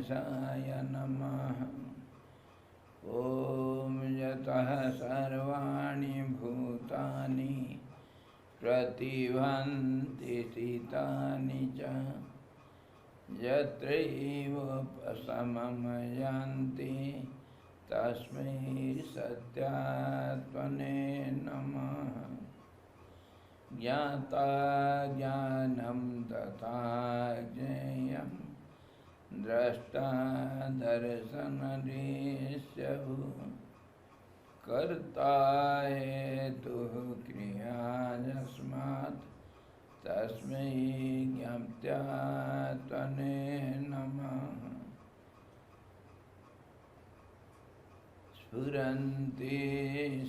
गणेशाय नमः। ॐ यतः सर्वाणि भूतानि प्रतिभान्ति स्थितानि च यत्रैवोपशमं तस्मै सत्यात्मने नमः। ज्ञाता ज्ञानं तथा ज्ञेयं द्रष्टा दर्शनदृश्यः कर्ता हेतुः क्रिया यस्मात् तस्मै ज्ञात्यात्मने नमः। स्फुरन्ति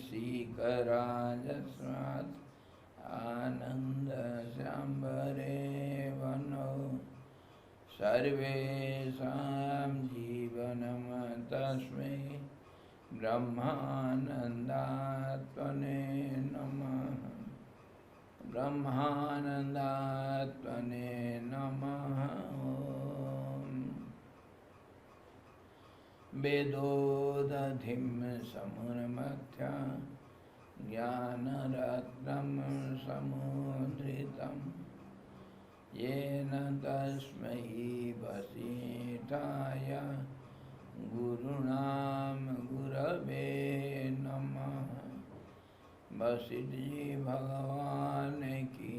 शिखरा यस्मात् आनन्दसाम्बरे वनो सर्वेषां जीवनं तस्मै ब्रह्मानन्दात्मने नमः। ब्रह्मानन्दात्मने नमः। वेदोदधिं समुन्मथ्य ज्ञानरत्नं समुद्रितं येन तस्मै वसिष्ठाय गुरुणां गुरवे नमः। वशिष्ठ जी भगवान की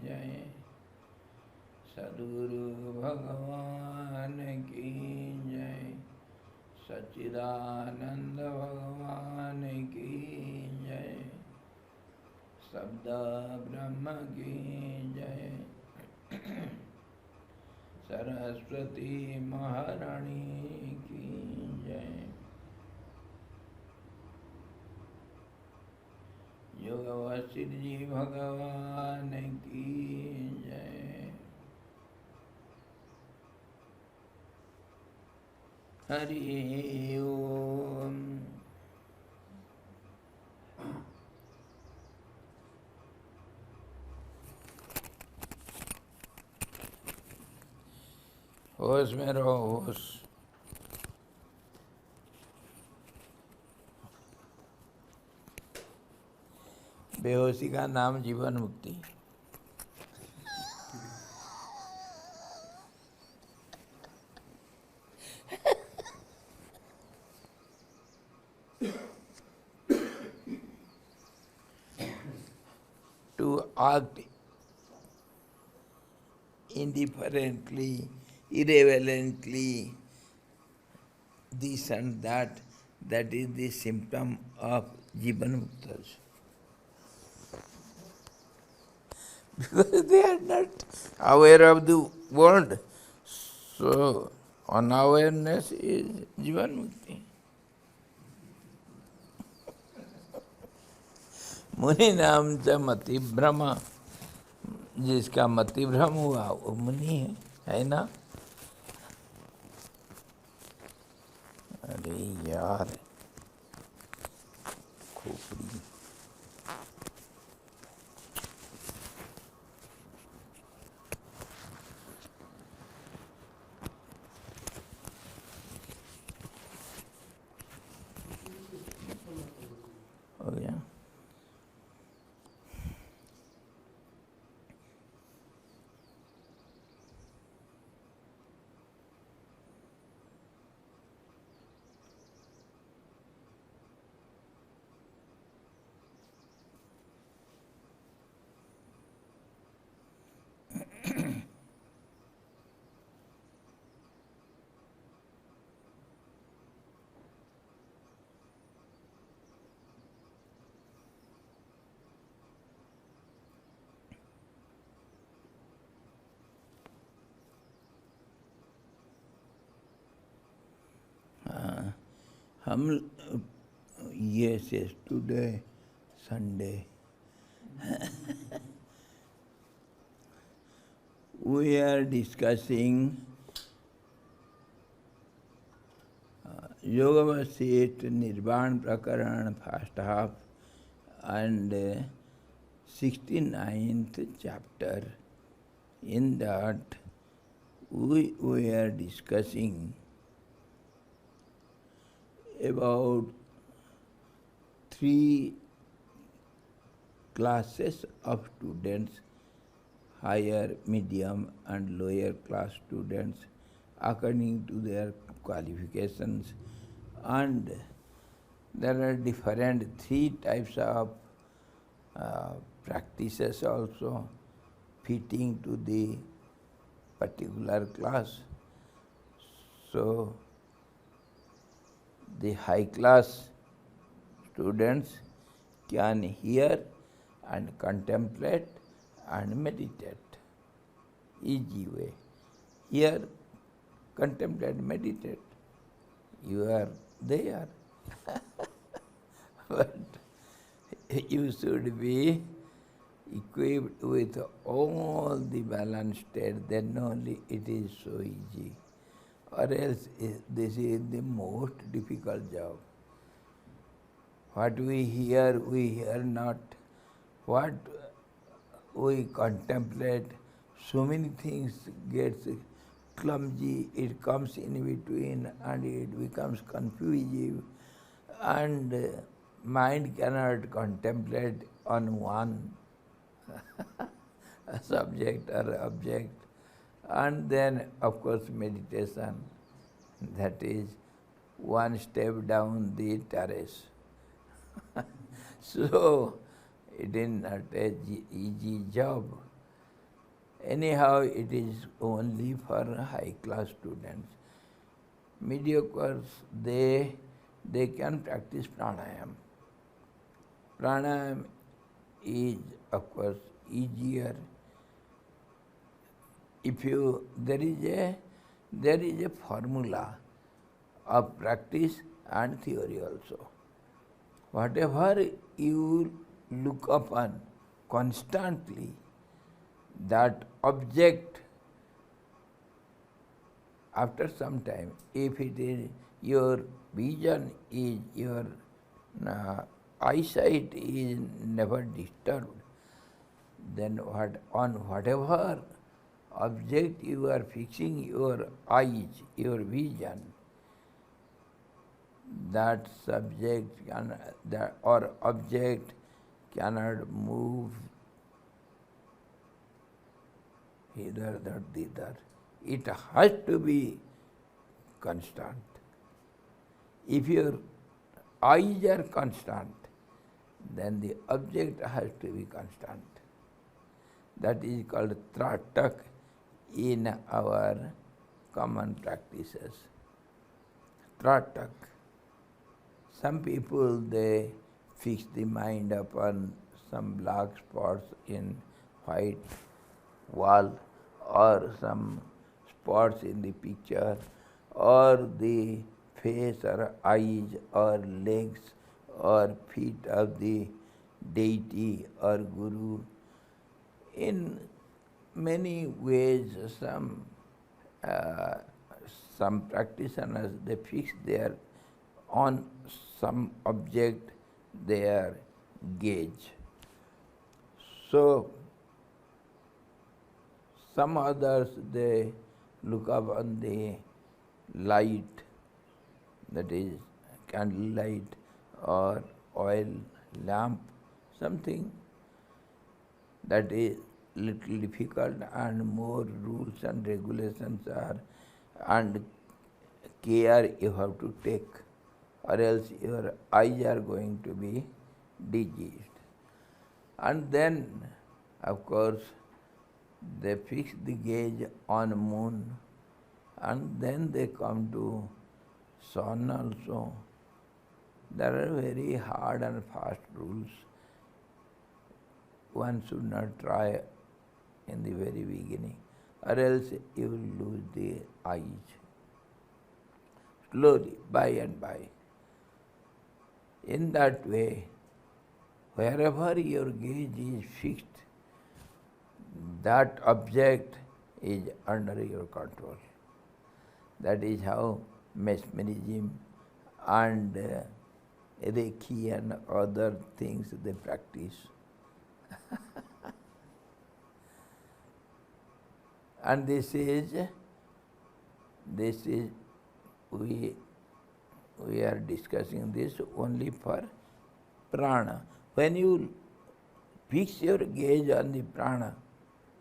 जय। सद्गुरु भगवान की जय। सच्चिदानंद भगवान की जय। शब्द ब्रह्म की जय। सरस्वती महारानी की जय। योग वशिष्ठ जी भगवान की जय। हरि ओम। होश में रहो, होश। बेहोशी का नाम जीवन मुक्ति। To act indifferently, irrelevantly, this and that is the symptom of Jivan Muktas. Because they are not aware of the world. So, unawareness is Jivan Mukti. मुनि नाम च मति भ्रम, जिसका मति भ्रम हुआ वो मुनि है ना। अरे यार खोपड़ी। हो गया। हम yes today Sunday we are discussing Yoga Vasistha Nirvana Prakaran first half and 69th chapter. In that we are discussing about three classes of students, higher, medium and lower class students, according to their qualifications. And there are different three types of practices also fitting to the particular class. So the high class students can hear and contemplate and meditate. Easy way. Hear, contemplate, meditate. You are there. But you should be equipped with all the balanced state, then only it is so easy. Or else this is the most difficult job. What we hear not. What we contemplate, so many things gets clumsy, it comes in between and it becomes confusing, and mind cannot contemplate on one subject or object. And then, of course, meditation, that is one step down the terrace. So, it is not an easy job. Anyhow, it is only for high-class students. Mediocres, they can practice pranayam. Pranayam is, of course, easier. If you there is a formula of practice and theory also. Whatever you look upon constantly, that object, after some time, if it is your vision is your eyesight is never disturbed, then whatever object you are fixing your eyes, your vision, that subject or object cannot move either that thither. It has to be constant. If your eyes are constant, then the object has to be constant. That is called tratak in our common practices. Tratak. Some people, they fix the mind upon some black spots in white wall, or some spots in the picture, or the face or eyes or legs or feet of the deity or guru. In many ways, some practitioners, they fix their on some object their gaze. So some others, they look up on the light, that is candle light or oil lamp, something that is little difficult, and more rules and regulations are, and care you have to take, or else your eyes are going to be diseased. And then, of course, they fix the gaze on moon, and then they come to sun also. There are very hard and fast rules. One should not try in the very beginning, or else you will lose the eyes. Slowly, by and by. In that way, wherever your gaze is fixed, that object is under your control. That is how mesmerism and Reiki and other things they practice. And this is we we are discussing this only for prana. When you fix your gaze on the prana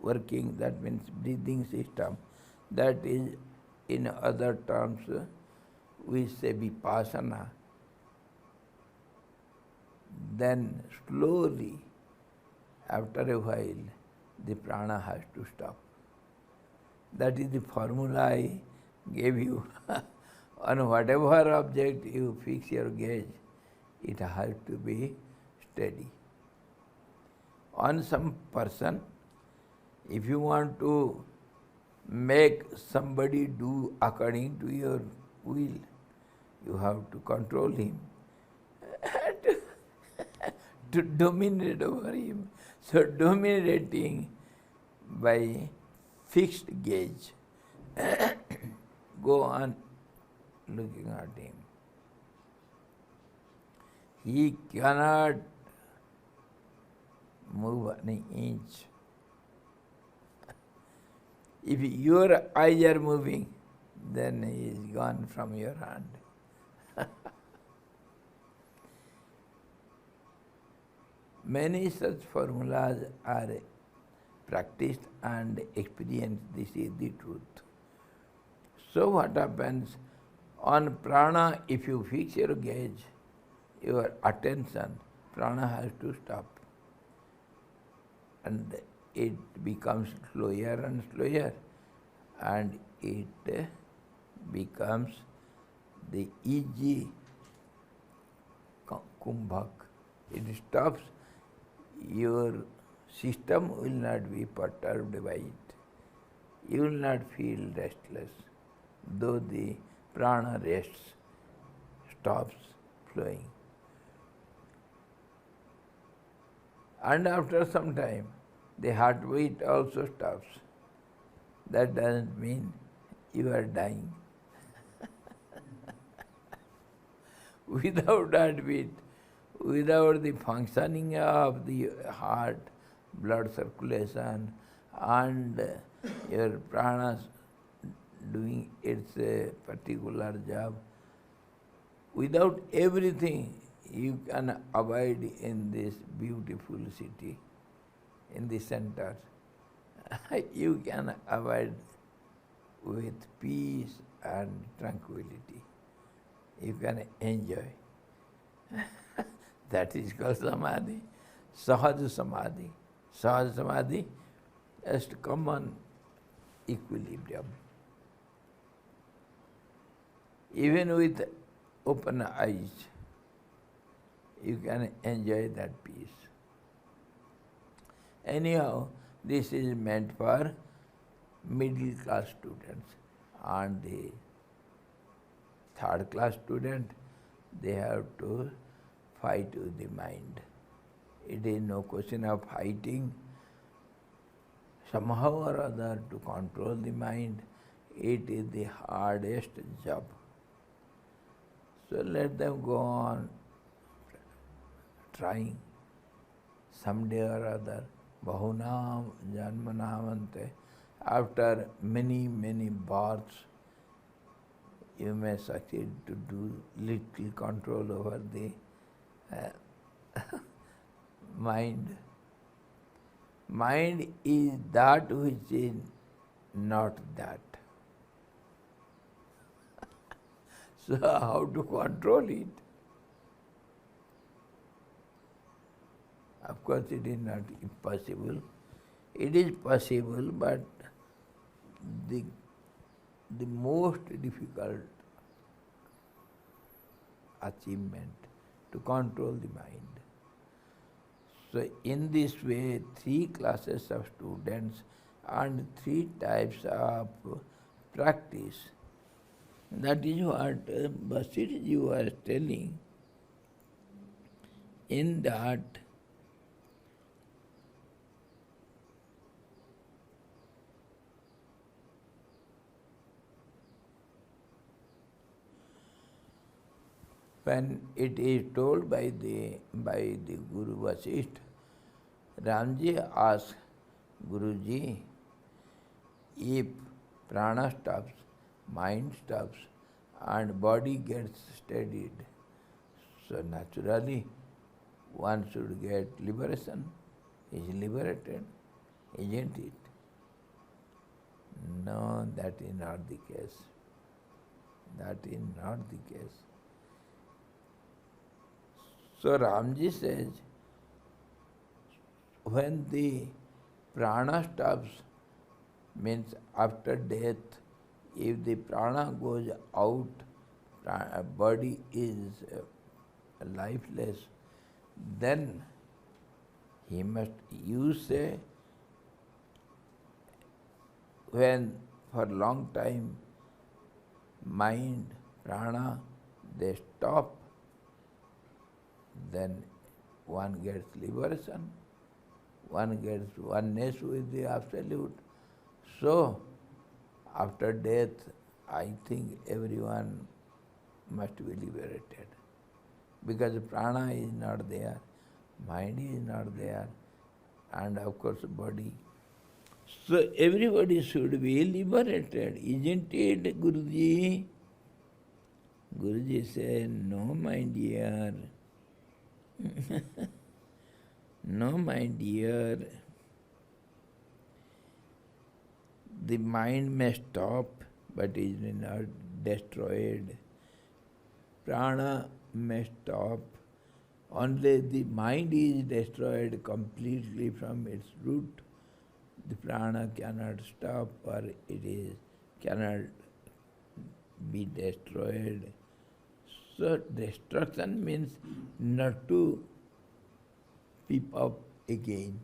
working, that means breathing system, that is in other terms we say vipassana, then slowly after a while the prana has to stop. That is the formula I gave you. On whatever object you fix your gaze, it has to be steady. On some person, if you want to make somebody do according to your will, you have to control him, to dominate over him. So dominating by fixed gaze, go on looking at him. He cannot move an inch. If your eyes are moving, then he is gone from your hand. Many such formulas are practiced and experienced. This is the truth. So what happens? On prana, if you fix your gaze, your attention, prana has to stop. And it becomes slower and slower, and it becomes the easy kumbhak. It stops. Your system will not be perturbed by it. You will not feel restless, though the prana rests, stops flowing. And after some time, the heartbeat also stops. That doesn't mean you are dying. Without heartbeat, without the functioning of the heart, blood circulation, and your pranas doing its particular job, without everything, you can abide in this beautiful city, in the center. You can abide with peace and tranquility. You can enjoy. That is called samadhi, sahaj samadhi. Sahaj samadhi has to come on equilibrium. Even with open eyes, you can enjoy that peace. Anyhow, this is meant for middle class students, and the third class student, they have to fight with the mind. It is no question of fighting. Somehow or other to control the mind, it is the hardest job. So let them go on trying. Someday or other, bahunam janmanamante, after many, many births, you may succeed to do little control over the mind. Mind is that which is not that. So how to control it? Of course it is not impossible. It is possible, but the most difficult achievement to control the mind. So in this way, 3 classes of students and 3 types of practice. That is what Vasistha was telling. In that when it is told by the Guru Vasistha, Ramji asked Guruji, if prana stops, mind stops, and body gets steadied. So naturally, one should get liberation, is liberated, isn't it? No, that is not the case. That is not the case. So Ramji says, when the prana stops, means after death, if the prana goes out, body is lifeless, then he must, you say, when for long time mind, prana, they stop, then one gets liberation, one gets oneness with the Absolute. So, after death, I think everyone must be liberated. Because prana is not there, mind is not there, and of course body. So everybody should be liberated, isn't it, Guruji? Guruji said, no, my dear. No, my dear. The mind may stop, but it is not destroyed. Prana may stop, only the mind is destroyed completely from its root. The prana cannot stop, or cannot be destroyed. So destruction means not to peep up again,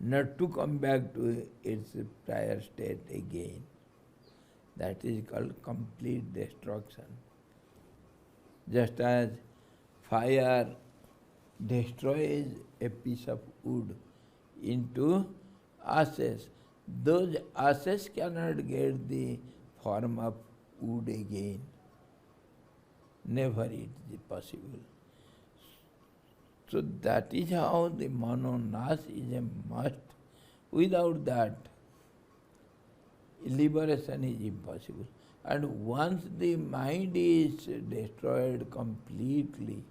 not to come back to its prior state again. That is called complete destruction. Just as fire destroys a piece of wood into ashes, those ashes cannot get the form of wood again. Never it is possible. So that is how the mononas is a must. Without that, liberation is impossible. And once the mind is destroyed completely,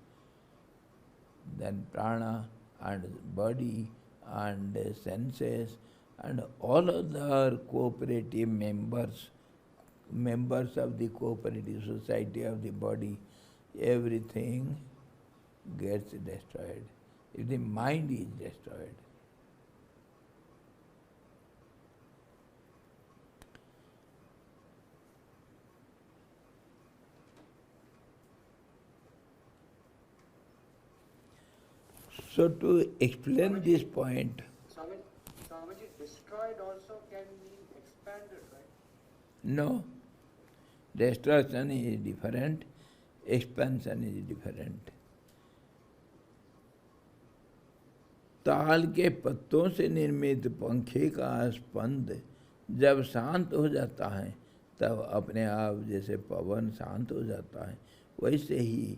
then prana and body and senses and all other cooperative members of the cooperative society of the body, everything gets destroyed if the mind is destroyed. So to explain this point, Swamiji, destroyed also can mean expanded, right? no, destruction is different, expansion is different. ताल के पत्तों से निर्मित पंखे का स्पंद जब शांत हो जाता है, तब अपने आप जैसे पवन शांत हो जाता है, वैसे ही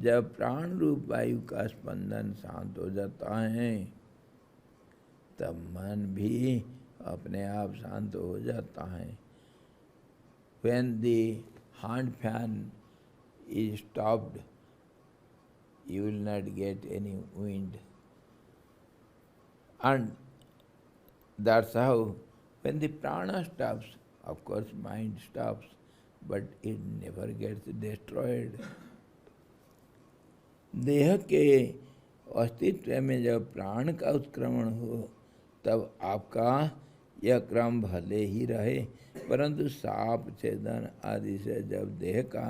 जब प्राण रूप वायु का स्पंदन शांत हो जाता है, तब मन भी अपने आप शांत हो जाता है. When the hand fan is stopped, you will not get any wind. And that's how, when the prana stops, of course mind stops, but it never gets destroyed. देह के अस्तित्व में जब प्राण का उत्क्रमण हो, तब आपका यह क्रम भले ही रहे, परंतु साप छेदन आदि से जब देह का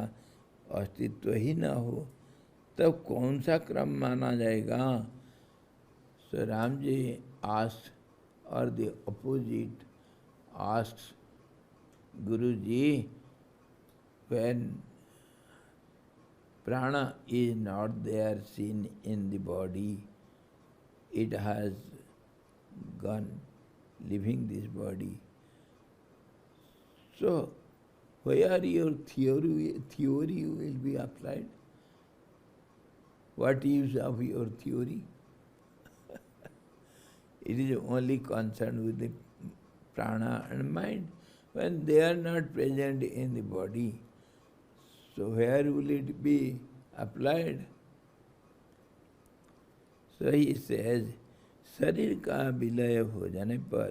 अस्तित्व ही न हो, तब कौन सा क्रम माना जाएगा? So Ramji asked, or the opposite asks, Guruji, when prana is not there seen in the body, it has gone, leaving this body. So, where your theory will be applied? What use of your theory? It is only concerned with the prana and mind. When they are not present in the body, so where will it be applied? So he says, शरीर का विलय हो जाने पर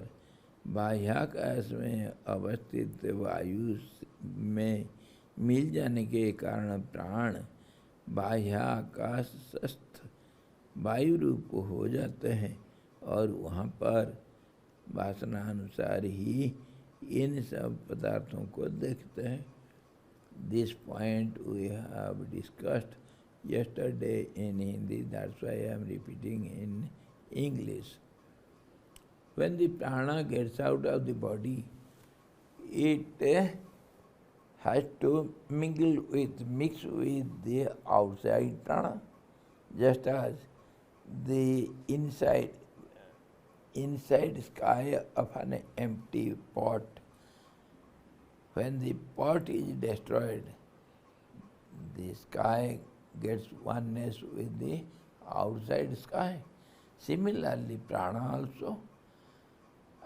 बाह्याकाश में अवस्थित वायु में मिल जाने के कारण प्राण बाह्याकाशस्थ वायु रूप हो जाते हैं और वहाँ पर वासनानुसार ही इन सब पदार्थों को देखते हैं. This point we have discussed yesterday in Hindi, that's why I am repeating in English. When the prana gets out of the body, it has to mix with the outside prana, just as the inside sky of an empty pot. When the pot is destroyed, the sky gets oneness with the outside sky. Similarly, prana also,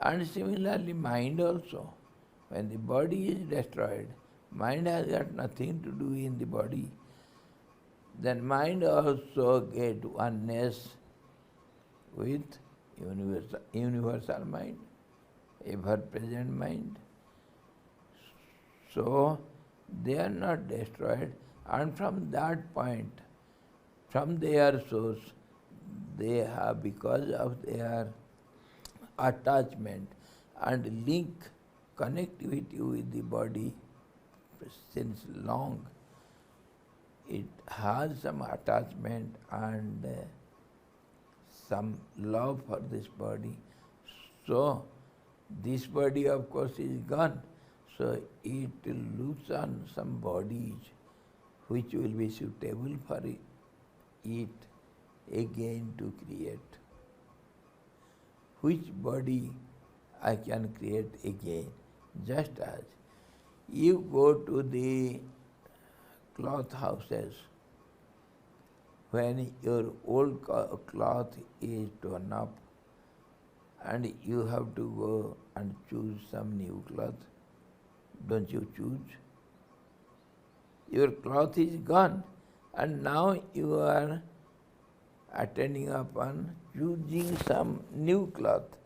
and similarly mind also. When the body is destroyed, mind has got nothing to do in the body. Then mind also get oneness with universal mind, ever-present mind. So they are not destroyed, and from that point, from their source, they have, because of their attachment and link, connectivity with the body since long, it has some attachment and some love for this body. So this body of course is gone. So it looks on some bodies which will be suitable for it again to create. Which body I can create again? Just as you go to the cloth houses, when your old cloth is torn up and you have to go and choose some new cloth, don't you choose? Your cloth is gone and now you are attending upon choosing some new cloth.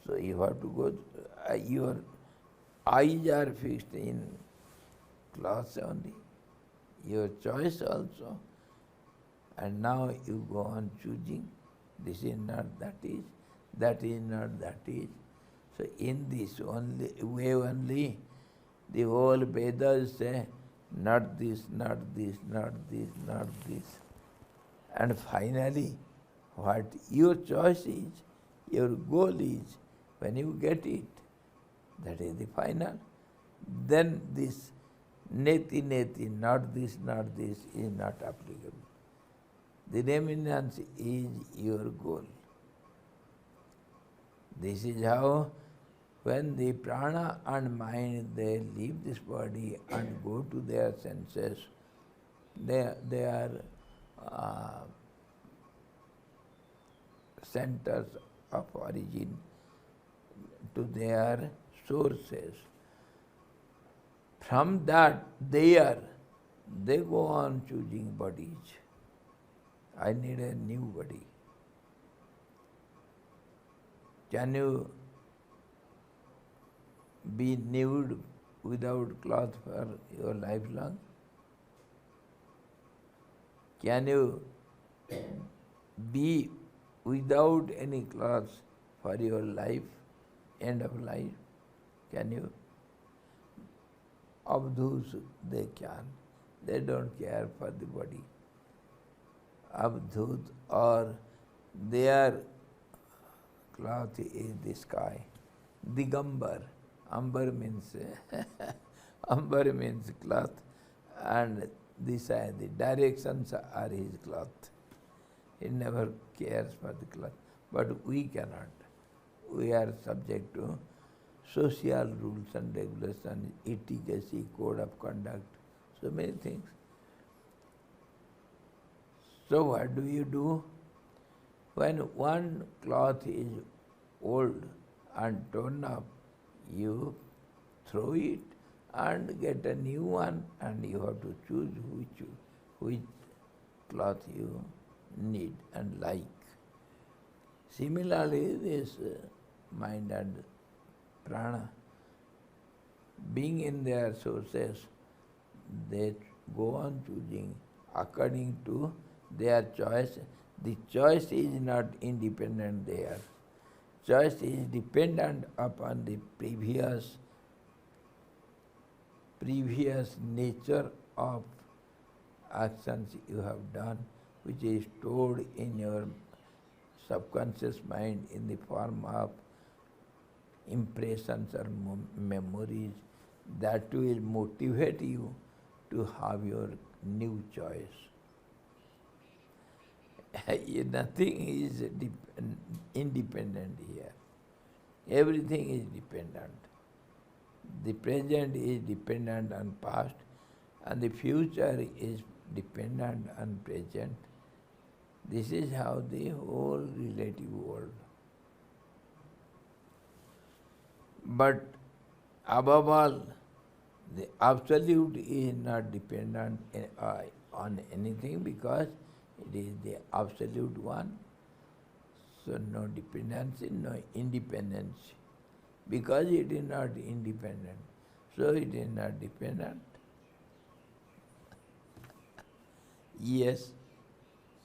So you have to go, your eyes are fixed in cloths only, your choice also. And now you go on choosing, this is not that is, that is not that is. So in this only way only, the whole Vedas say, not this, not this, not this, not this. And finally, what your choice is, your goal is, when you get it, that is the final. Then this neti neti, not this, is not applicable. The remnants is your goal. This is how, when the prana and mind, they leave this body and go to their senses, they are centers of origin to their sources. From that, they go on choosing bodies. I need a new body. Can you be nude without cloth for your lifelong? Can you be without any clothes for your life, end of life? Can you? Abdhus, they can. They don't care for the body. Abdhut, or their cloth is the sky. Digambar. Ambar means ambar means cloth, and this the directions are his cloth. He never cares for the cloth. But we cannot. We are subject to social rules and regulations, efficacy, code of conduct, so many things. So what do? When one cloth is old and torn up, you throw it and get a new one, and you have to choose which cloth you need and like. Similarly, this mind and prana, being in their sources, they go on choosing according to their choice. The choice is not independent there. Choice is dependent upon the previous nature of actions you have done, which is stored in your subconscious mind in the form of impressions or memories that will motivate you to have your new choice. Nothing is independent here. Everything is dependent. The present is dependent on past, and the future is dependent on present. This is how the whole relative world. But above all, the absolute is not dependent on anything because it is the absolute one. So no dependency, no independence. Because it is not independent, so it is not dependent. Yes.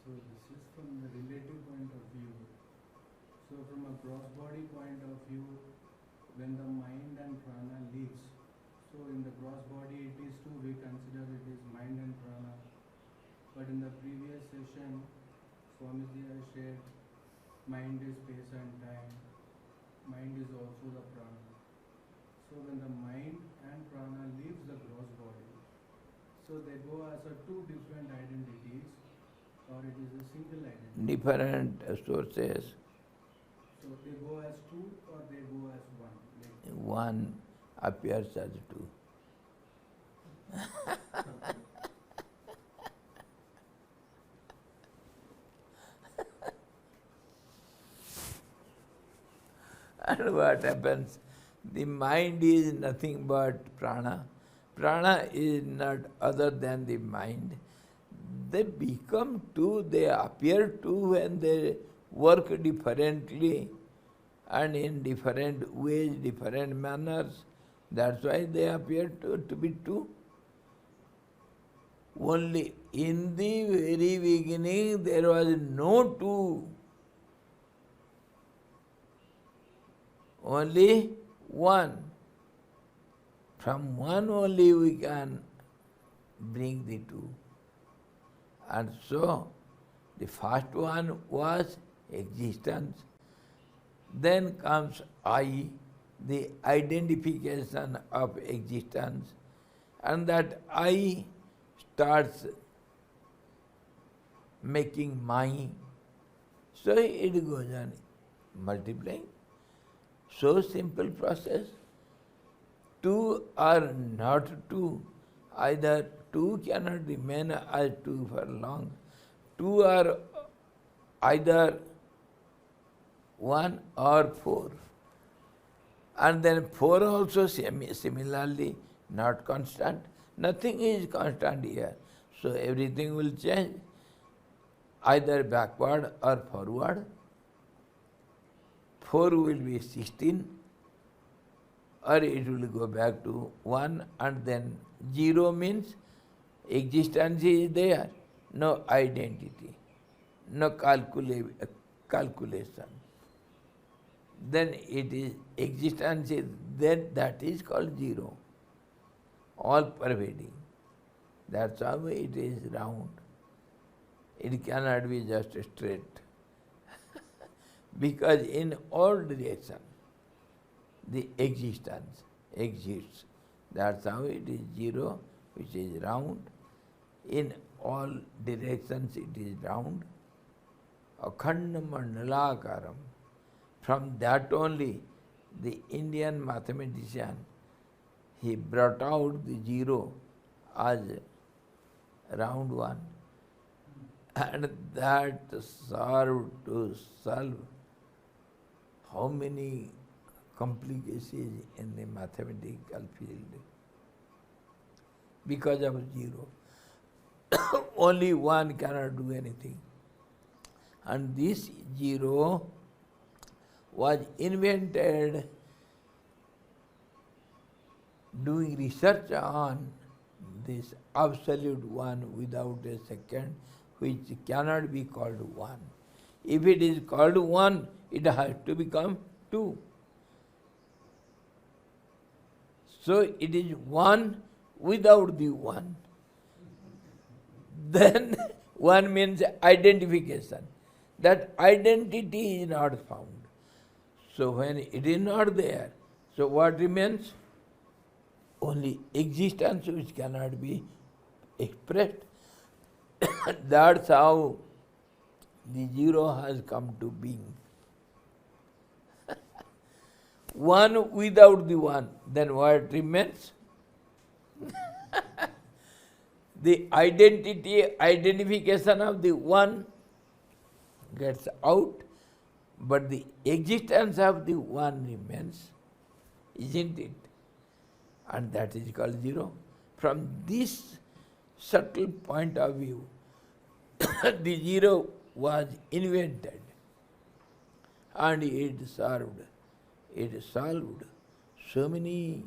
So this is from the relative point of view. So from a gross body point of view, when the mind and prana leaves, so in the gross body it is two, we consider it is mind and prana. But in the previous session, Swamiji has shared mind is space and time. Mind is also the prana. So when the mind and prana leaves the gross body, so they go as a two different identities, or it is a single identity. Different sources. So they go as two or they go as one. One appears as two. And what happens? The mind is nothing but prana. Prana is not other than the mind. They become two, they appear two when they work differently and in different ways, different manners. That's why they appear to be two. Only in the very beginning there was no two. Only one. From one only we can bring the two. And so, the first one was existence. Then comes I, the identification of existence. And that I starts making my. So it goes on multiplying. So simple process. Two are not two. Either two cannot remain as two for long. Two are either one or four. And then four also similarly not constant. Nothing is constant here. So everything will change, either backward or forward. 4 will be 16, or it will go back to 1, and then 0 means existence is there, no identity, no calculation. Then it is existence is then that is called 0, all pervading. That's how it is round. It cannot be just straight. Because in all directions, the existence exists. That's how it is 0, which is round. In all directions it is round. Akhanda mandalakaram. From that only, the Indian mathematician, he brought out the 0 as round one. And that served to solve how many complications in the mathematical field because of zero. Only one cannot do anything. And this zero was invented doing research on this absolute one without a second, which cannot be called one. If it is called one, it has to become two. So it is one without the one. Then one means identification. That identity is not found. So when it is not there, so what remains? Only existence which cannot be expressed. That's how the zero has come to being. One without the one, then what remains? The identification of the one gets out, but the existence of the one remains, isn't it? And that is called zero. From this subtle point of view, the zero was invented and it solved so many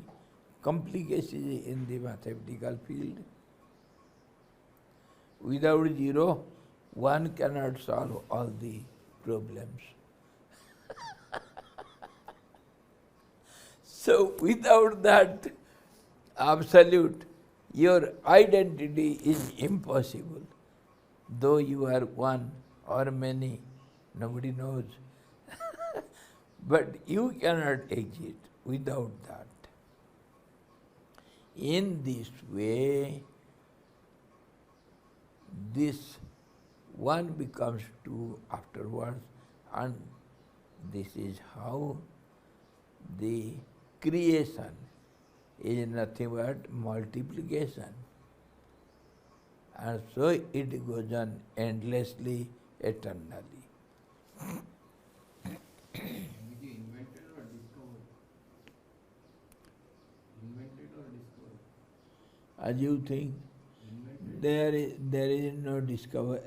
complications in the mathematical field. Without zero, one cannot solve all the problems. So without that absolute, your identity is impossible. Though you are one or many, nobody knows. But you cannot exist without that. In this way, this one becomes two afterwards, and this is how the creation is nothing but multiplication. And so it goes on endlessly, eternally. Invented or discovered? Invented or discovered? As you think, Invented. there is no discovery,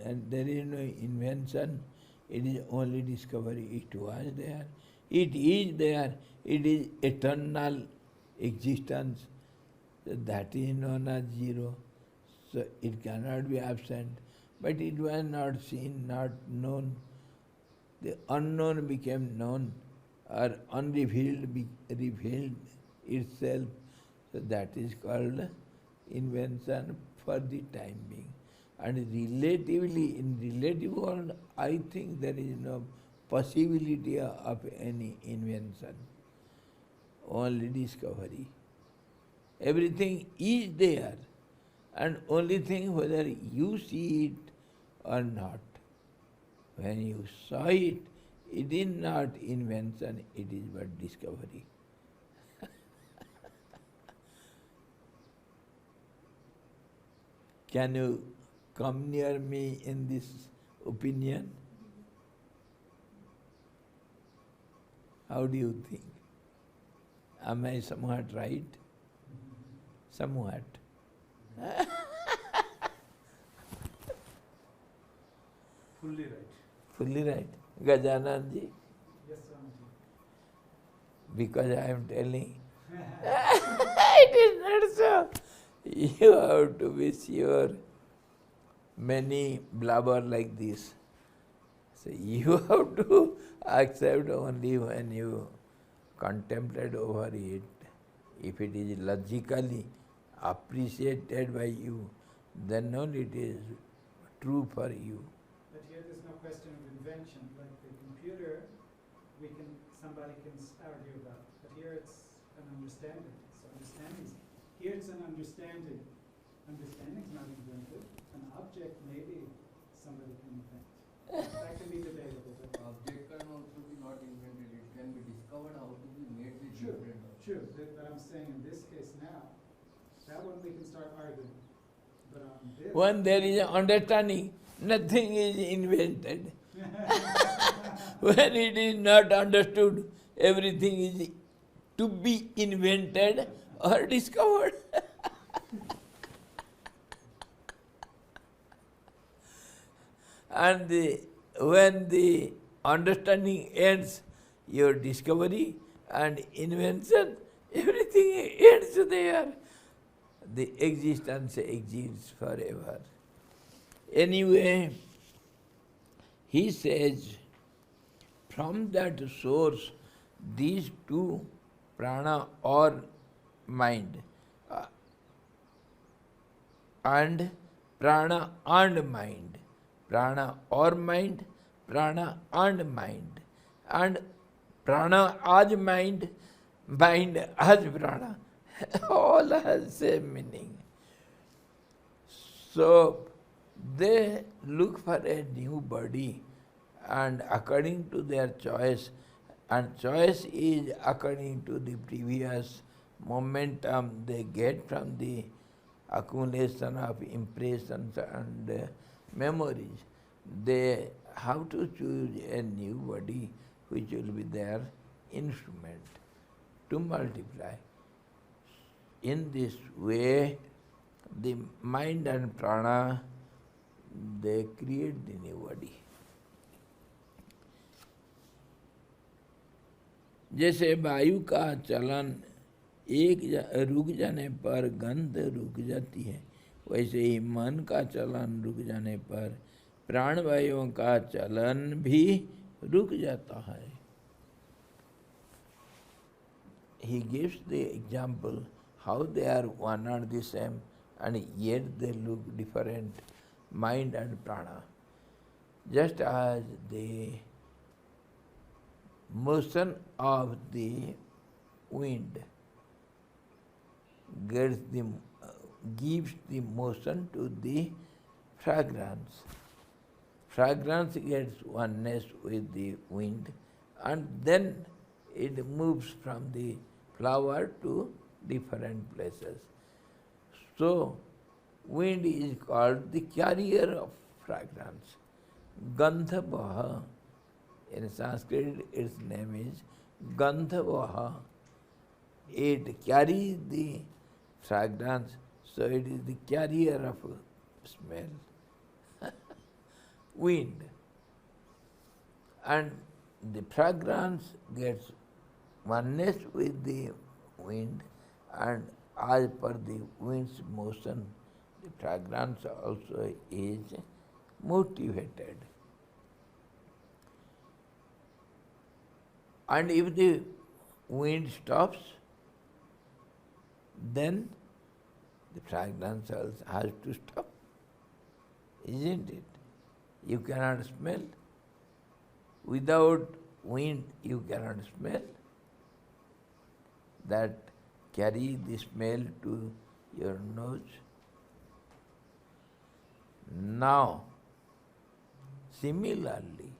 and there is no invention. It is only discovery. It was there. It is there. It is eternal existence. So that is known as zero. So it cannot be absent. But it was not seen, not known. The unknown became known, or unrevealed revealed itself. So that is called invention for the time being. And relatively, in relative world, I think there is no possibility of any invention, only discovery. Everything is there, and only thing whether you see it or not. When you saw it, it is not invention, it is but discovery. Can you come near me in this opinion? How do you think? Am I somewhat right? Somewhat. Fully right. Fully right. Gajananji? Yes, Swamiji. Because I am telling. It is not so. You have to be sure. Many blabber like this. So you have to accept only when you contemplate over it. If it is logically appreciated by you, then only it is true for you. But here there's no question of invention. Like the computer, somebody can argue about. But here it's an understanding. So understanding. Here it's an understanding. Understanding is not invented. An object maybe somebody can invent. That can be debatable. But Object can also be not invented. It can be discovered how to be made with True. different objects. True. But I'm saying in this case now, that one we can start arguing. But on this, When there is understanding, nothing is invented. When it is not understood, everything is to be invented or discovered. And when the understanding ends, your discovery and invention, everything ends there. The existence exists forever. Anyway, he says, from that source, these two, prana or mind, and prana and mind, prana or mind, prana and mind, and prana as mind, mind as prana, all has same meaning. So they look for a new body, and according to their choice, and choice is according to the previous momentum they get from the accumulation of impressions and memories. They have to choose a new body which will be their instrument to multiply. In this way, the mind and prana, they create the new body. जैसे वायु का चलन रुक जाने पर गंध रुक जाती है, वैसे ही मन का चलन रुक जाने पर प्राणवायुओं का चलन भी रुक जाता है. He gives the example how they are one and the same and yet they look different, mind and prana. Just as the motion of the wind gives the motion to the fragrance. Fragrance gets oneness with the wind, and then it moves from the flower to different places. So, wind is called the carrier of fragrance. Gandhavaha. In Sanskrit, its name is Gandhavaha. It carries the fragrance, so it is the carrier of smell. Wind. And the fragrance gets oneness with the wind, and as per the wind's motion, the fragrance also is motivated. And if the wind stops, then the fragrance also has to stop, isn't it? You cannot smell. Without wind, you cannot smell. That carry the smell to your nose. Now, similarly,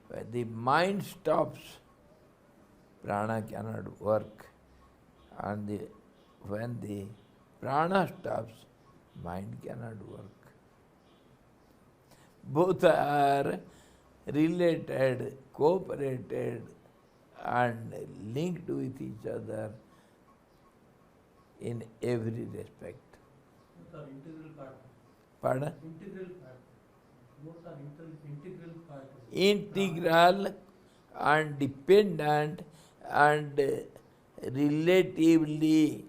when the mind stops, prana cannot work. And when the prana stops, mind cannot work. Both are related, cooperated, and linked with each other in every respect. Both are integral part. Pardon? Integral part. Both are integral part. Integral and dependent and relatively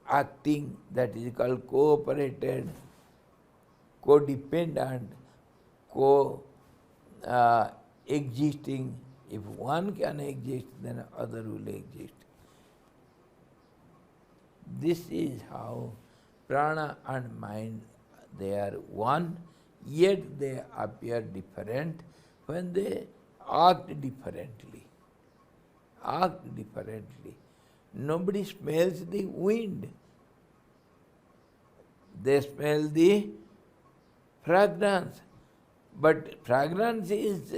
acting, that is called cooperated, codependent, existing. If one can exist, then other will exist. This is how prana and mind, they are one, yet they appear different when they act differently. Act differently. Nobody smells the wind. They smell the fragrance. But fragrance is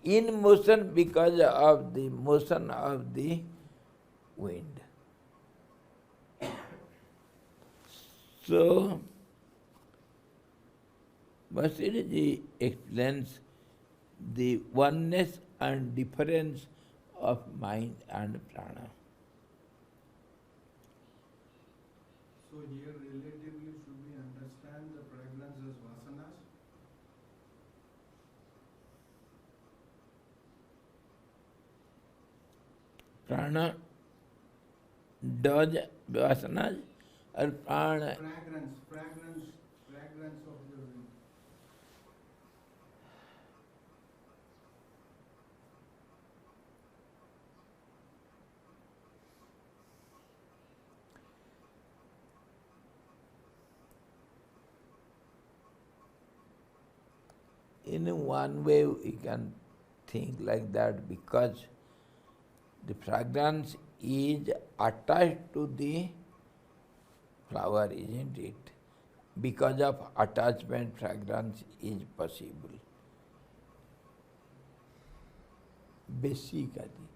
in motion because of the motion of the wind. So, Vasistha ji explains the oneness and difference of mind and prana. So here relatively should we understand the fragrance as vasanas? Prana does vasanas or prana. Fragrance of the In one way we can think like that because the fragrance is attached to the flower, isn't it? Because of attachment, fragrance is possible. Basically,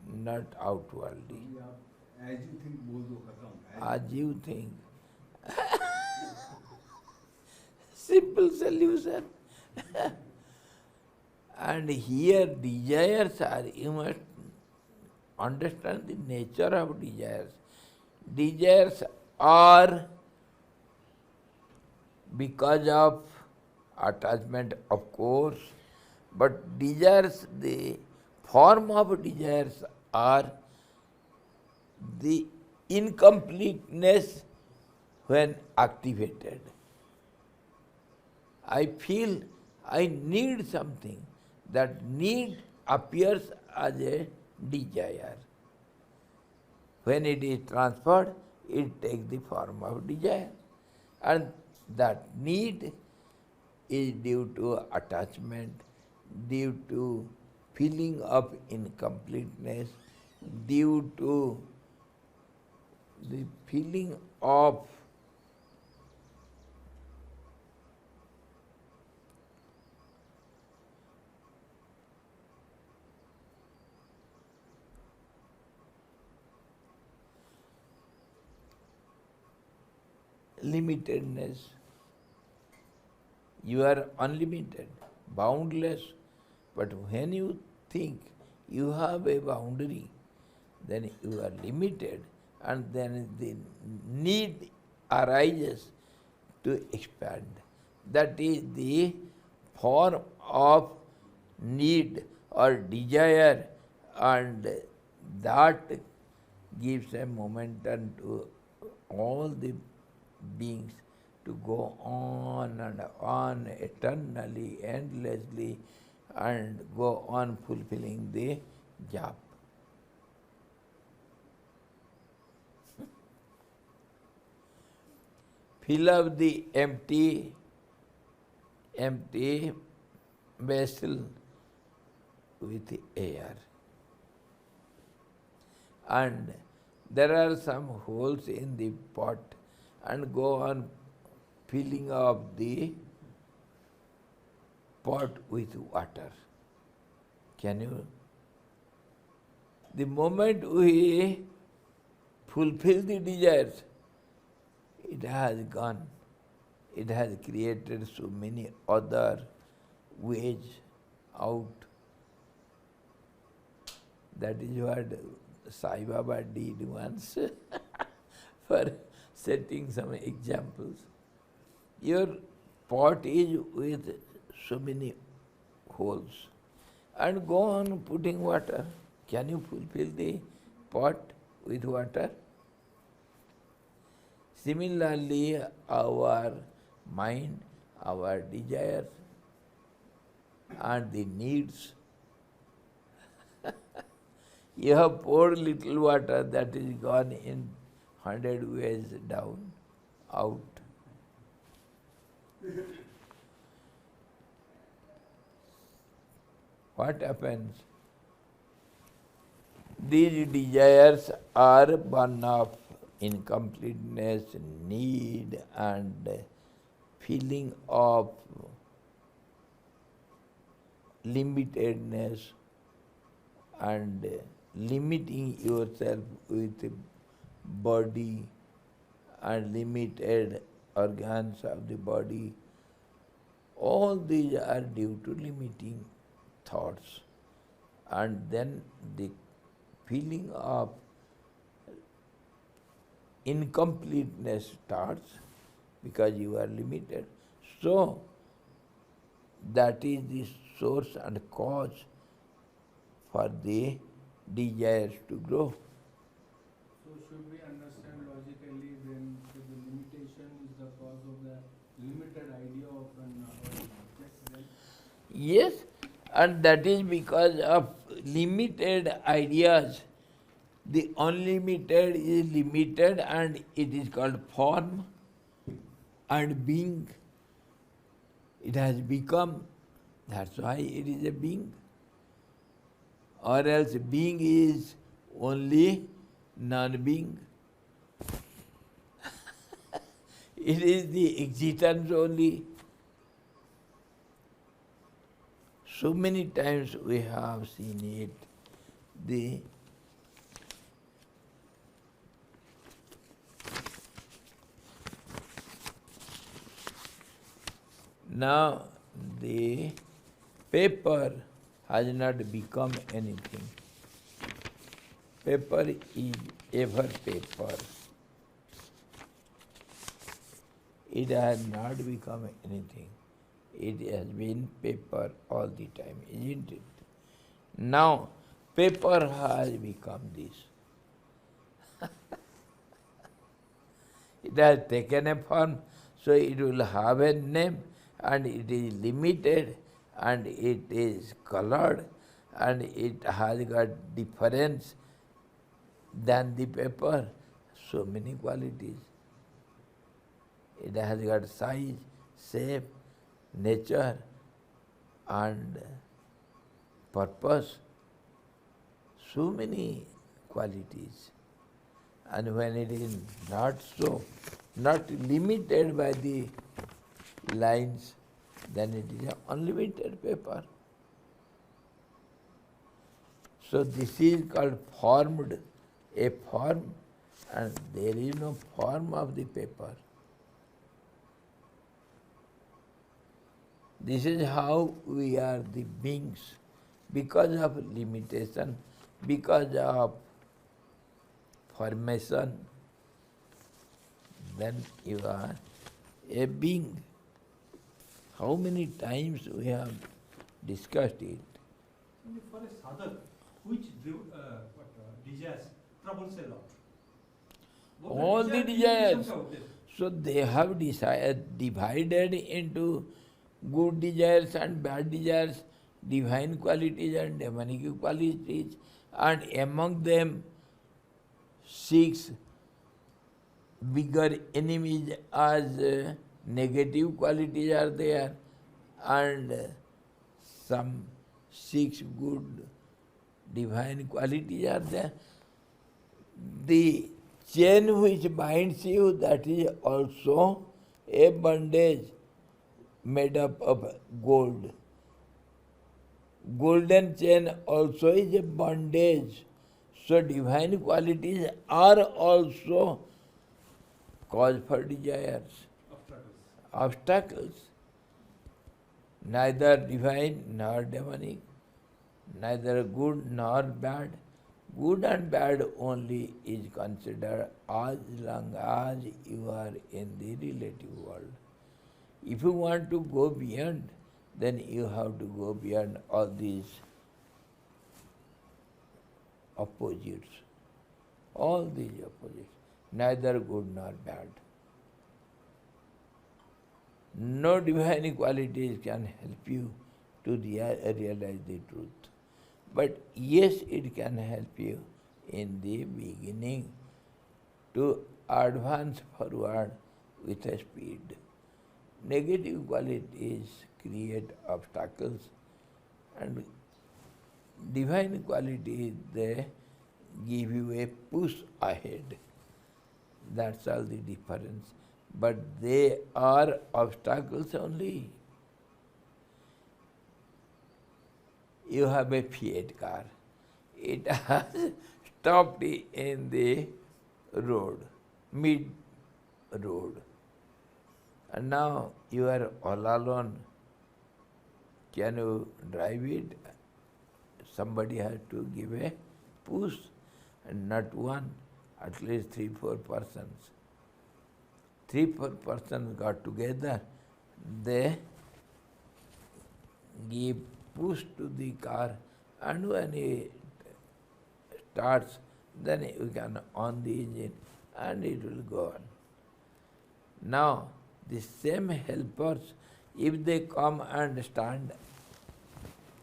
not outwardly. as you think बोल दो खत्म. As you think. Simple solution. And here desires are, you must understand the nature of desires. Desires are because of attachment, of course, but desires, the form of desires are the incompleteness when activated. I feel I need something. That need appears as a desire. When it is transferred, it takes the form of desire. And that need is due to attachment, due to feeling of incompleteness, due to the feeling of limitedness. You are unlimited, boundless, but when you think you have a boundary, then you are limited, and then the need arises to expand. That is the form of need or desire, and that gives a momentum to all the beings to go on and on eternally, endlessly, and go on fulfilling the job. Fill up the empty vessel with air. And there are some holes in the pot, and go on filling up the pot with water. Can you? The moment we fulfill the desires, it has gone. It has created so many other ways out. That is what Sai Baba did once for setting some examples. Your pot is with so many holes, and go on putting water. Can you fulfill the pot with water? Similarly, our mind, our desires, and the needs. You have poured little water, that is gone in 100 ways down, out. What happens? These desires are born of incompleteness, need, and feeling of limitedness, and limiting yourself with body and limited organs of the body. All these are due to limiting thoughts. And then the feeling of incompleteness starts because you are limited. So, that is the source and cause for the desires to grow. So should we understand logically then that the limitation is the cause of the limited idea of an object then? Yes, and that is because of limited ideas. The unlimited is limited and it is called form and being. It has become, that's why it is a being. Or else being is only non-being. It is the existence only. So many times we have seen it. The now the paper has not become anything. Paper is ever paper. It has not become anything. It has been paper all the time, isn't it? Now, paper has become this. It has taken a form, so it will have a name, and it is limited, and it is colored, and it has got difference than the paper, so many qualities. It has got size, shape, nature, and purpose, so many qualities. And when it is not so, not limited by the lines, then it is an unlimited paper. So this is called formed, a form, and there is no form of the paper. This is how we are the beings, because of limitation, because of formation, then you are a being. How many times we have discussed it? For a sadhak, which desires troubles a lot? All the desires. So they have divided into good desires and bad desires, divine qualities and demonic qualities, and among them 6 bigger enemies as negative qualities are there, and some 6 good divine qualities are there. The chain which binds you, that is also a bondage made up of gold. Golden chain also is a bondage. So divine qualities are also cause for desires, obstacles. Neither divine nor demonic, neither good nor bad. Good and bad only is considered as long as you are in the relative world. If you want to go beyond, then you have to go beyond all these opposites. All these opposites, neither good nor bad. No divine qualities can help you to realize the truth. But yes, it can help you in the beginning to advance forward with a speed. Negative qualities create obstacles, and divine qualities, they give you a push ahead. That's all the difference. But they are obstacles only. You have a Fiat car. It has stopped in the road, mid-road. And now you are all alone Can you drive it? Somebody has to give a push, and not one, at least 3-4 persons. 3-4 persons got together, they give push to the car, and when it starts, then you can on the engine and it will go on. Now, the same helpers, if they come and stand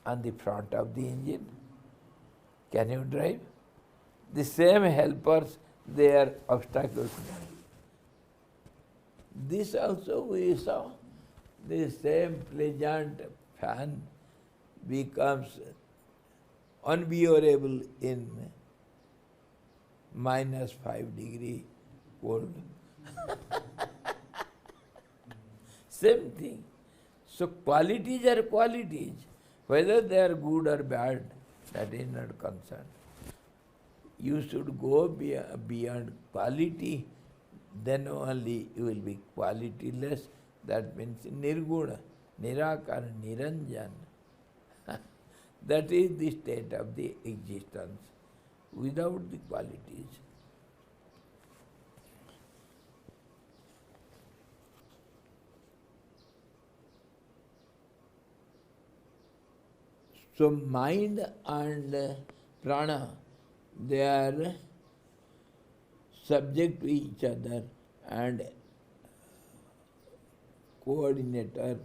on the front of the engine, can you drive? The same helpers, they are obstacles. This also we saw, the same pleasant fan becomes unbearable in -5 degree cold. Same thing. So qualities are qualities. Whether they are good or bad, that is not concerned. You should go beyond quality, then only you will be qualityless. That means nirguna, nirakar, niranjan. That is the state of the existence without the qualities. So mind and prana, they are subject to each other and coordinator,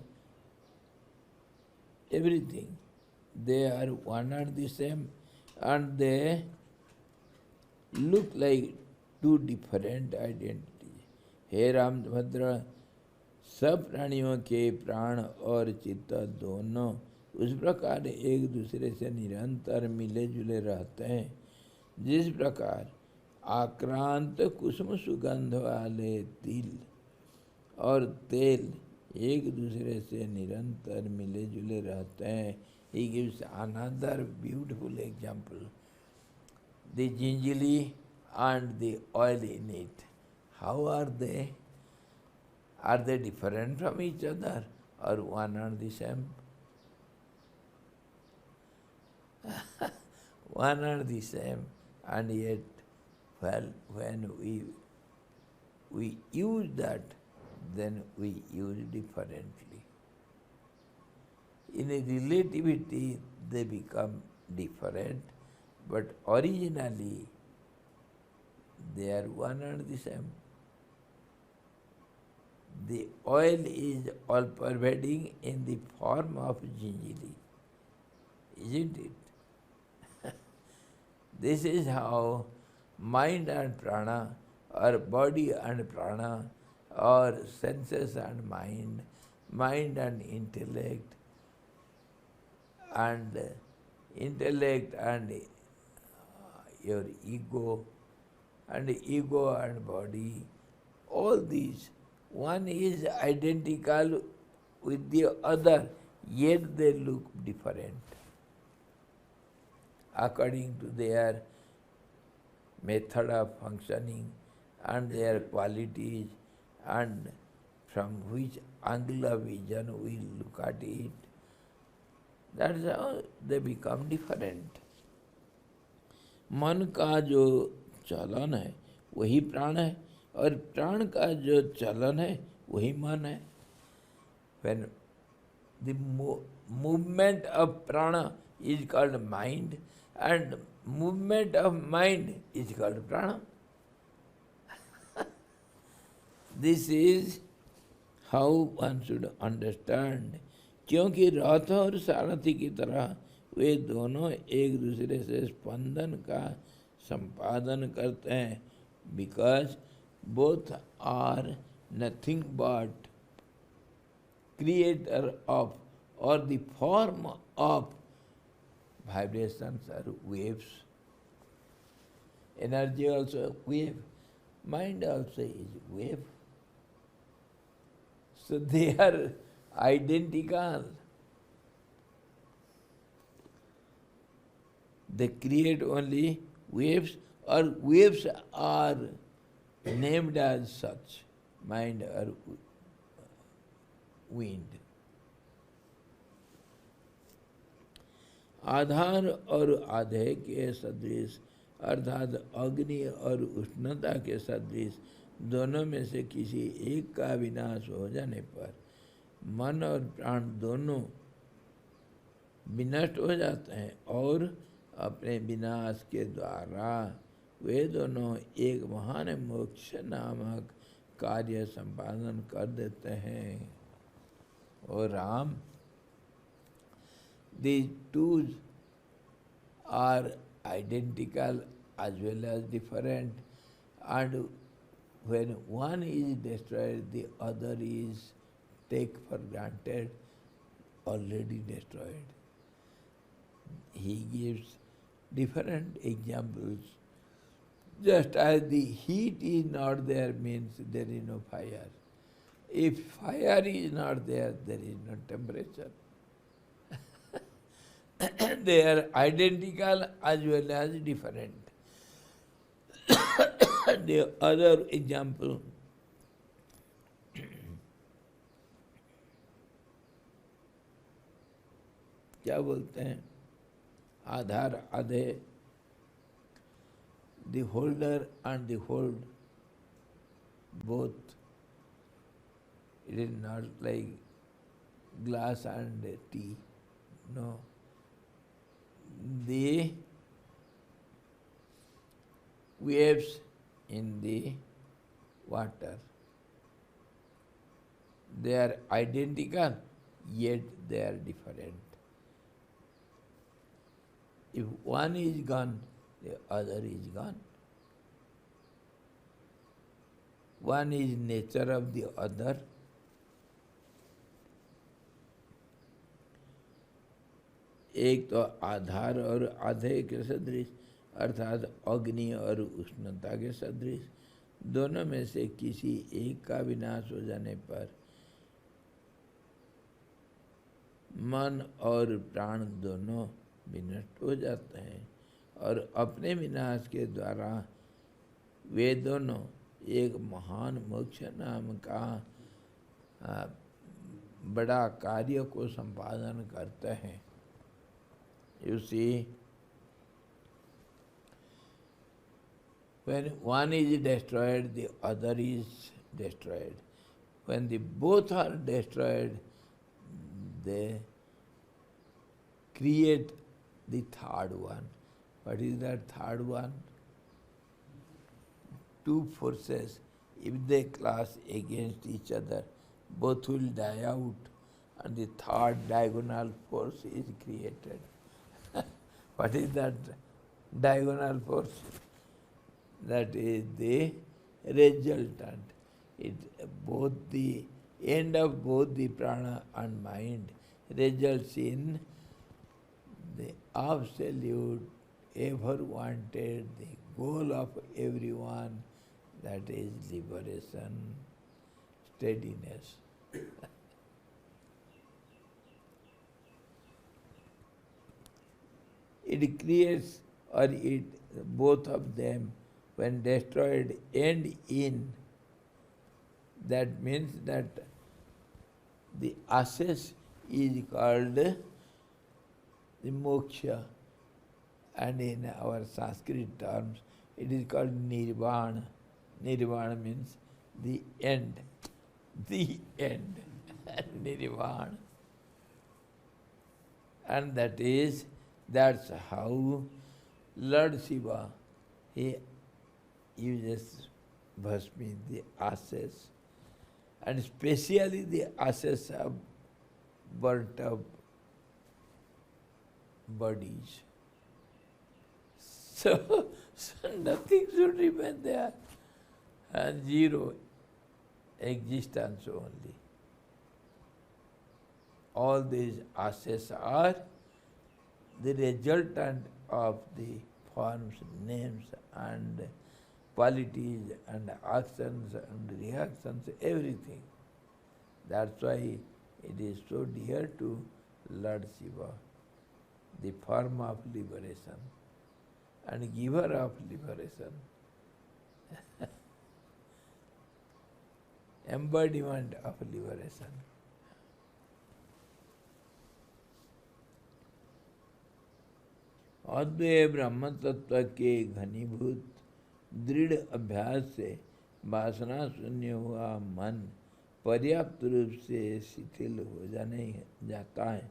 everything. They are one and the same, and they look like two different identities. हे रामभद्र, सब प्राणियों के प्राण और चित्त दोनों उस प्रकार एक दूसरे से निरंतर मिले जुले रहते हैं, जिस प्रकार आक्रांत कुसुम सुगंध वाले तिल और तेल एक दूसरे से निरंतर मिले जुले रहते हैं. He gives another beautiful example. The gingerly and the oil in it. How are they? Are they different from each other or one and the same? One and the same, and yet, well, when we use that, then we use differently. In a relativity, they become different, but originally they are one and the same. The oil is all pervading in the form of gingerly, isn't it? This is how mind and prana, or body and prana, or senses and mind and intellect and your ego and body, all these, one is identical with the other, yet they look different according to their method of functioning and their qualities, and from which angle of vision we look at it. That's how they become different. मन का जो चलन है वही प्राण है, और प्राण का जो चलन है वही मन है. When the movement of prana is called mind, and movement of mind is called prana. This is how one should understand. क्योंकि रथ और सारथी की तरह वे दोनों एक दूसरे से स्पंदन का संपादन करते हैं, because both are nothing but creator of or the form of vibrations or waves. Energy also a wave, mind also is wave. So they are identical. They create only waves, or waves are named as such, mind or wind. आधार और आधे के सदृश अर्थात अग्नि और उष्णता के सदृश दोनों में से किसी एक का विनाश हो जाने पर मन और प्राण दोनों विनष्ट हो जाते हैं और अपने विनाश के द्वारा वे दोनों एक महान मोक्ष नामक कार्य संपादन कर देते हैं। और Ram, these two are identical as well as different, and when one is destroyed, the other is take for granted already destroyed. He gives different examples. Just as the heat is not there means there is no fire. If fire is not there, there is no temperature. They are identical as well as different. The other example, क्या बोलते हैं, आधार आधे, the holder and the hold, both. It is not like glass and tea. No. The waves in the water, they are identical, yet they are different. If one is gone, the other is gone. One is nature of the other. एक तो आधार और आधे के सदृश अर्थात अग्नि और उष्णता के सदृश दोनों में से किसी एक का विनाश हो जाने पर मन और प्राण दोनों विनष्ट हो जाते हैं और अपने विनाश के द्वारा वे दोनों एक महान मोक्ष नाम का बड़ा कार्य को संपादन करते हैं। You see, when one is destroyed, the other is destroyed. When the both are destroyed, they create the third one. What is that third one? Two forces, if they clash against each other, both will die out, and the third diagonal force is created. What is that diagonal force? That is the resultant. Both the end of both the prana and mind results in the absolute, ever wanted, the goal of everyone, that is liberation, steadiness. It creates, or it, both of them, when destroyed, end in. That means that the access is called the moksha, and in our Sanskrit terms, it is called nirvana. Nirvana means the end. The end. Nirvana. And that's how Lord Shiva, he uses bhasmi, the ashes, and especially the ashes of burnt up bodies. So nothing should remain there, and zero existence only. All these ashes are the resultant of the forms, names, and qualities, and actions, and reactions, everything. That's why it is so dear to Lord Shiva, the form of liberation and giver of liberation, embodiment of liberation. Advay ब्रह्म तत्व के घनीभूत दृढ़ अभ्यास से वासना शून्य हुआ मन पर्याप्त रूप से शिथिल हो जाता है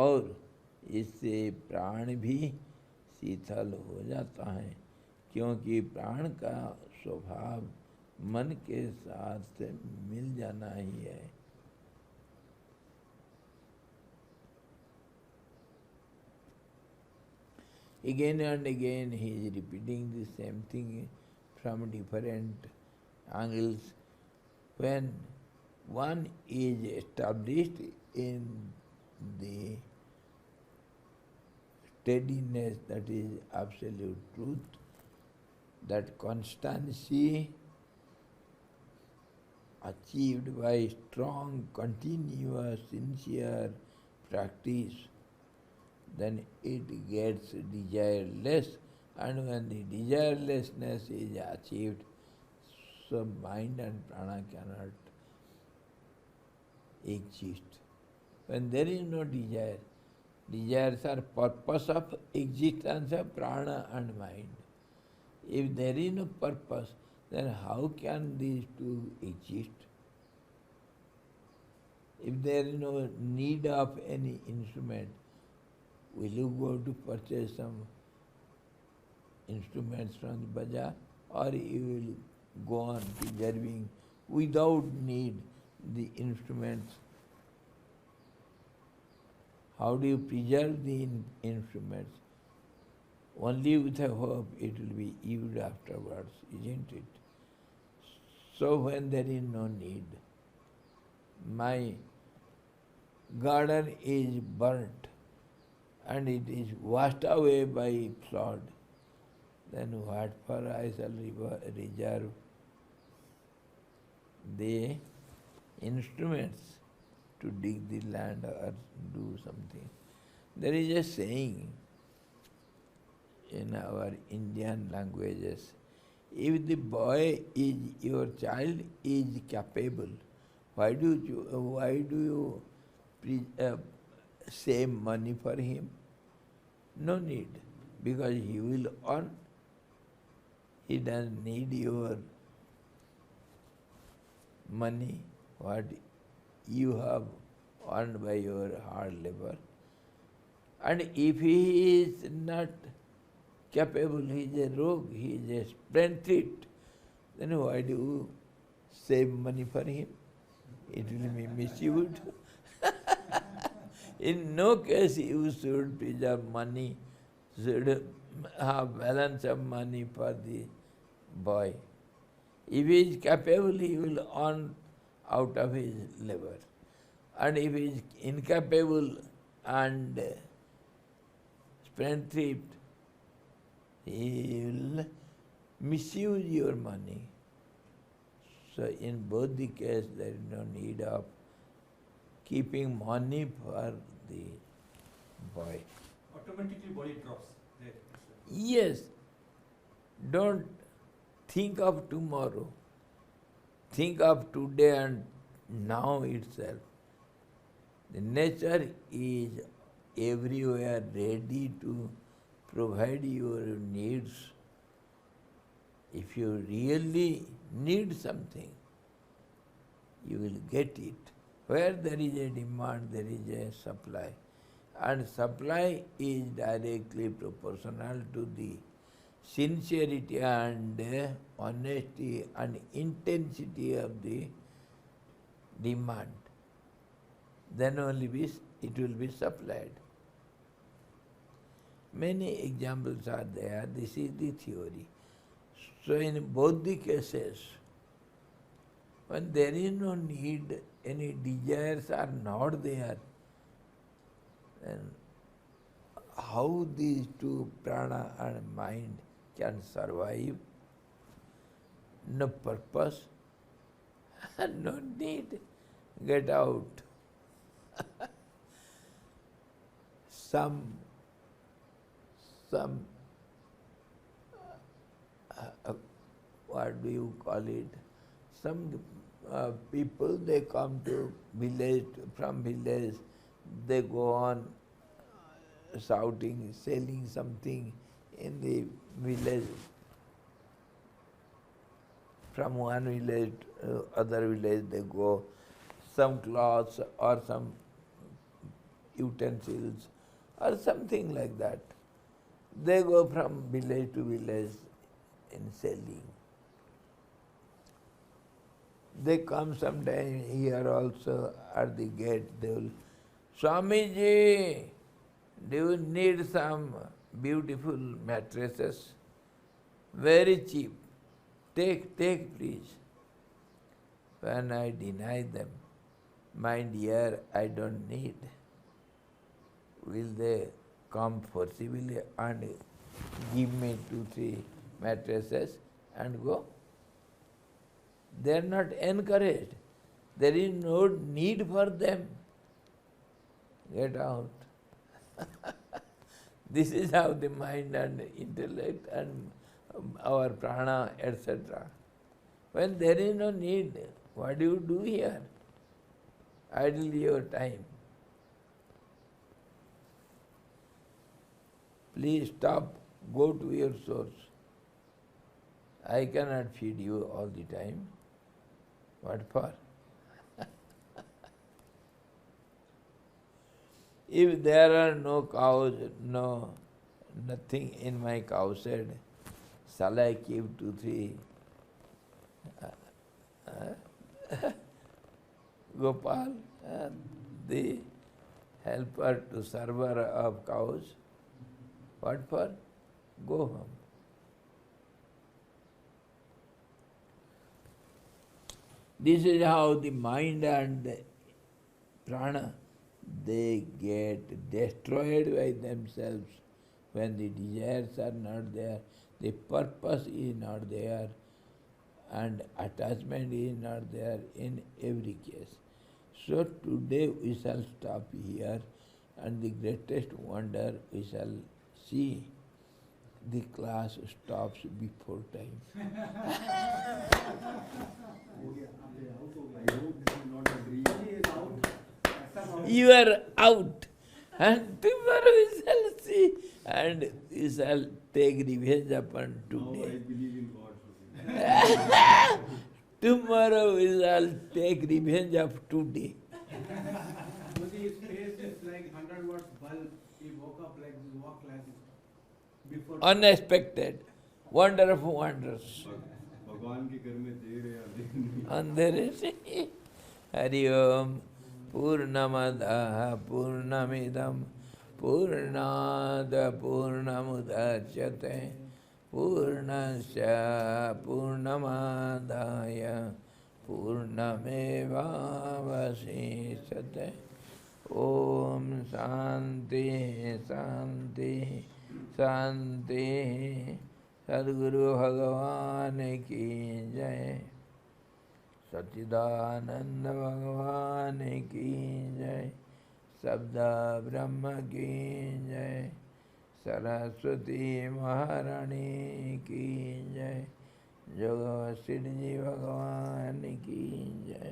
और इससे प्राण भी शीतल हो जाता है, क्योंकि प्राण का स्वभाव मन के साथ मिल जाना ही है। Again and again he is repeating the same thing from different angles. When one is established in the steadiness that is absolute truth, that constancy achieved by strong, continuous, sincere practice, then it gets desireless, and when the desirelessness is achieved, so mind and prana cannot exist. When there is no desire, desires are purpose of existence of prana and mind. If there is no purpose, then how can these two exist? If there is no need of any instrument, will you go to purchase some instruments from the bazaar, or you will go on preserving without need the instruments? How do you preserve the instruments? Only with a hope it will be used afterwards, isn't it? So when there is no need, my garden is burnt and it is washed away by flood, then what for I shall reserve the instruments to dig the land or do something? There is a saying in our Indian languages, if the boy is, your child is capable, why do you save money for him? No need, because he will earn. He doesn't need your money, what you have earned by your hard labor. And if he is not capable, he is a rogue, he is a spendthrift, then why do you save money for him? It will be misused. In no case you should preserve money, should have balance of money for the boy. If he is capable, he will earn out of his labor. And if he is incapable and spendthrift, he will misuse your money. So in both the cases, there is no need of keeping money for the boy. Automatically body drops there. Yes, don't think of tomorrow. Think of today and now itself. The nature is everywhere ready to provide your needs. If you really need something, you will get it. Where there is a demand, there is a supply. And supply is directly proportional to the sincerity and honesty and intensity of the demand. Then only it will be supplied. Many examples are there. This is the theory. So in both the cases, when there is no need, any desires are not there, then how these two, prana and mind, can survive? No purpose, no need, get out. Some what do you call it? Some people, they come to village, from village, they go on shouting, selling something in the village. From one village to other village they go, some cloths or some utensils or something like that. They go from village to village in selling. They come sometime here also at the gate, they will, Swamiji, do you need some beautiful mattresses? Very cheap. Take please. When I deny them, my dear, I don't need. Will they come forcibly and give me 2-3 mattresses and go? They are not encouraged. There is no need for them. Get out. This is how the mind and intellect and our prana, etc. When there is no need, what do you do here? Idle your time. Please stop, go to your source. I cannot feed you all the time. What for? If there are no cows, nothing in my cow shed, shall I keep 2-3 Gopal, the helper to server of cows? What for? Go home. This is how the mind and the prana, they get destroyed by themselves when the desires are not there, the purpose is not there, and attachment is not there in every case. So today we shall stop here, and the greatest wonder we shall see, the class stops before time. You are out, and tomorrow we shall see, and we shall take revenge upon today. I believe in God. Tomorrow we shall take revenge of today. His face is like 100 watts bulb. He woke up like this, walk like this. Before Unexpected, wonder of wonders. भगवान के घर में देर है या देर नहीं अंधेरे से हरि ओम पूर्णमदः पूर्णमिदं पूर्णाद पूर्णमुदच्यते पूर्णस्य पूर्णमादाय पूर्णमेवावशिष्यते ओम शांति शांति शांति सद्गुरु भगवान की जय सच्चिदानंद भगवान की जय शब्द ब्रह्म की जय सरस्वती महारानी की जय जोग सिद्धि भगवान की जय।